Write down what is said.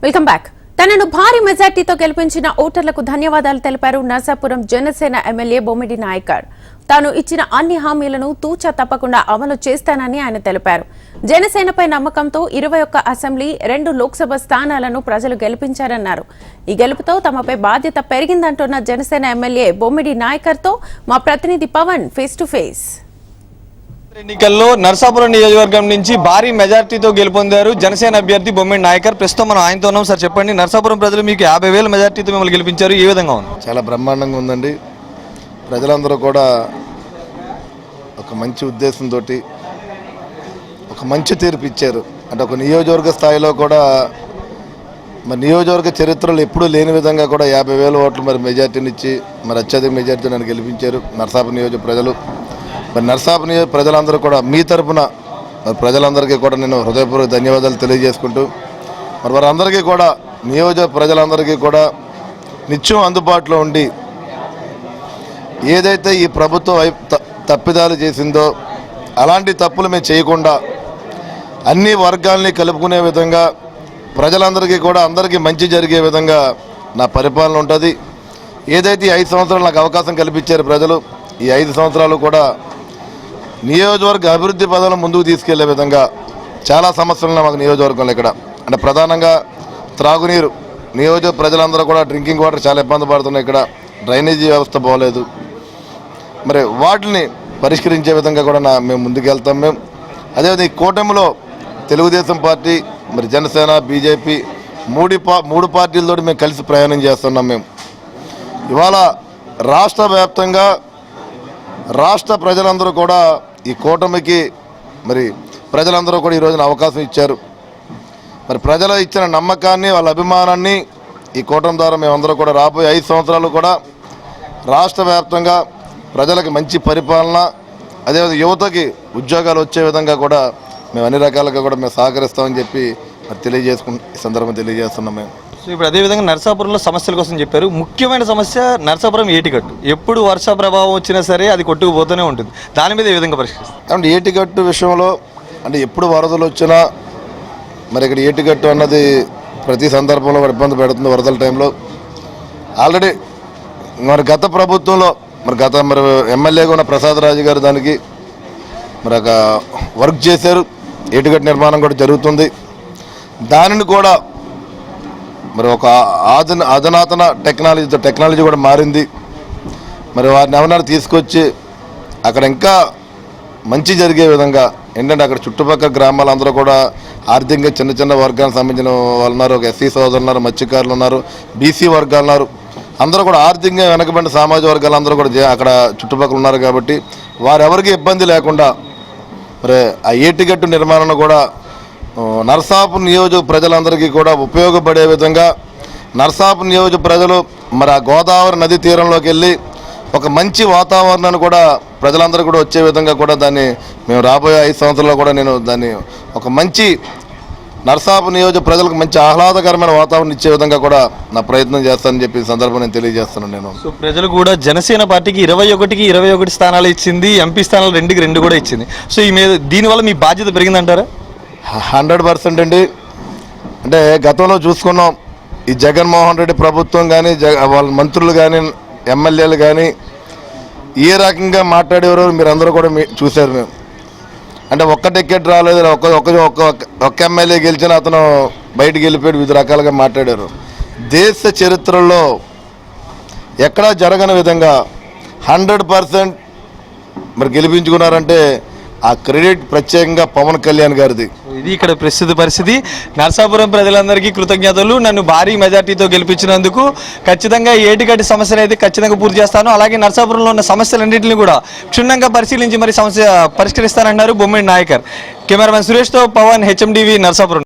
Welcome back. తనను భారీ మెజార్టీతో గెలిపించిన ఓటర్లకు ధన్యవాదాలు తెలిపారు నర్సాపురం జనసేన ఎమ్మెల్యే బొమ్మిడి నాయకర్. తాను ఇచ్చిన అన్ని హామీలను తూచా తప్పకుండా అమలు చేస్తానని ఆయన తెలిపారు. జనసేనపై నమ్మకంతో 21 అసెంబ్లీ 2 లోక్సభ స్థానాలను ప్రజలు గెలిపించారన్నారు. ఈ గెలుపుతో తమపై బాధ్యత పెరిగిందంటున్న జనసేన ఎమ్మెల్యే బొమ్మిడి నాయకర్తో మా ప్రతినిధి పవన్ ఫేస్ టు ఫేస్. ఎన్నికల్లో నర్సాపురం నియోజకవర్గం నుంచి భారీ మెజార్టీతో గెలుపొందారు జనసేన అభ్యర్థి బొమ్మిడి నాయకర్. ప్రస్తుతం మనం ఆయనతో ఉన్నాం. సార్ చెప్పండి, నర్సాపురం ప్రజలు మీకు 50,000 మెజార్టీతో మిమ్మల్ని గెలిపించారు, ఏ విధంగా ఉంది? చాలా బ్రహ్మాండంగా ఉందండి. ప్రజలందరూ కూడా ఒక మంచి ఉద్దేశంతో ఒక మంచి తీర్పు ఇచ్చారు. అంటే ఒక నియోజకవర్గ స్థాయిలో కూడా మరి నియోజకవర్గ చరిత్రలో ఎప్పుడూ లేని విధంగా కూడా 50,000 ఓట్లు మరి మెజార్టీని ఇచ్చి మరి అత్యధిక మెజార్టీ నన్ను గెలిపించారు నర్సాపురం నియోజక ప్రజలు. మరి నర్సాపురం నియోజక ప్రజలందరూ కూడా మీ తరఫున మరి ప్రజలందరికీ కూడా నేను హృదయపూర్వక ధన్యవాదాలు తెలియజేసుకుంటూ మరి వారందరికీ కూడా నియోజక ప్రజలందరికీ కూడా నిత్యం అందుబాటులో ఉండి ఏదైతే ఈ ప్రభుత్వం తప్పిదాలు చేసిందో అలాంటి తప్పులు మేము చేయకుండా అన్ని వర్గాల్ని కలుపుకునే విధంగా ప్రజలందరికీ కూడా అందరికీ మంచి జరిగే విధంగా నా పరిపాలన ఉంటుంది. ఏదైతే ఈ 5 సంవత్సరాలు నాకు అవకాశం కల్పించారు ప్రజలు, ఈ 5 సంవత్సరాలు కూడా నియోజకవర్గ అభివృద్ధి పదాలను ముందుకు తీసుకెళ్లే విధంగా చాలా సమస్యలు మాకు నియోజకవర్గంలో ఇక్కడ. అంటే ప్రధానంగా త్రాగునీరు, నియోజక ప్రజలందరూ కూడా డ్రింకింగ్ వాటర్ చాలా ఇబ్బంది పడుతున్నాయి. ఇక్కడ డ్రైనేజీ వ్యవస్థ బాగోలేదు. మరి వాటిని పరిష్కరించే విధంగా కూడా మేము ముందుకెళ్తాం. మేము అదేవిధంగా ఈ కూటమిలో తెలుగుదేశం పార్టీ మరి జనసేన బీజేపీ మూడు పార్టీలతో మేము కలిసి ప్రయాణం చేస్తున్నాం. మేము ఇవాళ రాష్ట్ర వ్యాప్తంగా రాష్ట్ర ప్రజలందరూ కూడా ఈ కూటమికి మరి ప్రజలందరూ కూడా ఈ రోజున అవకాశం ఇచ్చారు. మరి ప్రజలు ఇచ్చిన నమ్మకాన్ని వాళ్ళ అభిమానాన్ని ఈ కూటమి ద్వారా మేమందరూ కూడా రాబోయే 5 సంవత్సరాలు కూడా రాష్ట్ర వ్యాప్తంగా ప్రజలకు మంచి పరిపాలన, అదేవిధంగా యువతకి ఉద్యోగాలు వచ్చే విధంగా కూడా మేము అన్ని రకాలుగా కూడా మేము సహకరిస్తామని చెప్పి మరి ఈ సందర్భం తెలియజేస్తున్నాం మేము. సో ఇప్పుడు అదేవిధంగా నర్సాపురంలో సమస్యల కోసం చెప్పారు. ముఖ్యమైన సమస్య నర్సాపురం ఏటిగట్టు. ఎప్పుడు వర్ష ప్రభావం వచ్చినా సరే అది కొట్టుకుపోతూనే ఉంటుంది. దాని మీద ఏ విధంగా పరిష్కరిస్తారు? అంటే ఏటిగట్టు విషయంలో అంటే ఎప్పుడు వరదలు వచ్చినా మరి ఇక్కడ ఏటిగట్టు అన్నది ప్రతి సందర్భంలో ఇబ్బంది పెడుతుంది. వరదల టైంలో ఆల్రెడీ మరి గత ప్రభుత్వంలో మరి ఎమ్మెల్యేగా ఉన్న ప్రసాద్ రాజు గారు దానికి మరి ఒక వర్క్ చేశారు. ఏటిగట్టు నిర్మాణం కూడా జరుగుతుంది. దానిని కూడా మరి ఒక అధునాతన టెక్నాలజీ కూడా మారింది. మరి వారిని ఎవరైనా తీసుకొచ్చి అక్కడ ఇంకా మంచి జరిగే విధంగా ఏంటంటే అక్కడ చుట్టుపక్కల గ్రామాలందరూ కూడా ఆర్థికంగా చిన్న వర్గానికి సంబంధించిన వాళ్ళు ఉన్నారు. ఒక ఎస్సీ సోదరులు ఉన్నారు, మత్స్యకారులు ఉన్నారు, బీసీ వర్గాలు ఉన్నారు. అందరూ కూడా ఆర్థికంగా వెనకబడిన సామాజిక వర్గాలు అందరూ కూడా అక్కడ చుట్టుపక్కల ఉన్నారు. కాబట్టి వారెవరికి ఇబ్బంది లేకుండా మరి ఆ ఏటిగట్టు నిర్మాణం కూడా నర్సాపురం నియోజక ప్రజలందరికీ కూడా ఉపయోగపడే విధంగా నర్సాపురం నియోజక ప్రజలు మరి ఆ గోదావరి నది తీరంలోకి వెళ్ళి ఒక మంచి వాతావరణాన్ని కూడా ప్రజలందరూ కూడా వచ్చే విధంగా కూడా దాన్ని మేము రాబోయే 5 సంవత్సరాల్లో కూడా నేను దాన్ని ఒక మంచి నర్సాపురం నియోజక ప్రజలకు మంచి ఆహ్లాదకరమైన వాతావరణం ఇచ్చే విధంగా కూడా నా ప్రయత్నం చేస్తానని చెప్పి సందర్భం నేను తెలియజేస్తున్నాను. నేను సో ప్రజలు కూడా జనసేన పార్టీకి 21కి 21 స్థానాలు ఇచ్చింది, ఎంపీ స్థానాలు 2కి 2 కూడా ఇచ్చింది. సో ఈ మీద దీనివల్ల మీ బాధ్యత పెరిగిందంటారా? 100% అండి. అంటే గతంలో చూసుకున్నాం ఈ జగన్మోహన్ రెడ్డి ప్రభుత్వం కానీ వాళ్ళ మంత్రులు కానీ ఎమ్మెల్యేలు కానీ ఏ రకంగా మాట్లాడేవారో మీరు అందరూ కూడా చూశారు. మేము అంటే ఒక్క టికెట్ రాలేదు, ఒక్క ఎమ్మెల్యే గెలిచిన అతను బయటికి వెళ్ళిపోయాడు, వివిధ రకాలుగా మాట్లాడారు. దేశ చరిత్రలో ఎక్కడా జరగని విధంగా 100% మరి గెలిపించుకున్నారంటే ఆ క్రెడిట్ ప్రత్యేకంగా పవన్ కళ్యాణ్ గారిది. ఇది ఇక్కడ ప్రస్తుత పరిస్థితి. నర్సాపురం ప్రజలందరికీ కృతజ్ఞతలు. నన్ను భారీ మెజార్టీతో గెలిపించినందుకు. ఖచ్చితంగా ఏటిగట్టి సమస్యలు అయితే ఖచ్చితంగా పూర్తి చేస్తాను. అలాగే నర్సాపురంలో ఉన్న సమస్యలన్నింటినీ కూడా క్షుణ్ణంగా పరిశీలించి మరి సమస్య పరిష్కరిస్తానన్నారు బొమ్మిడి నాయకర్. కెమెరామెన్ సురేష్తో పవన్, HMDV, నర్సాపురం.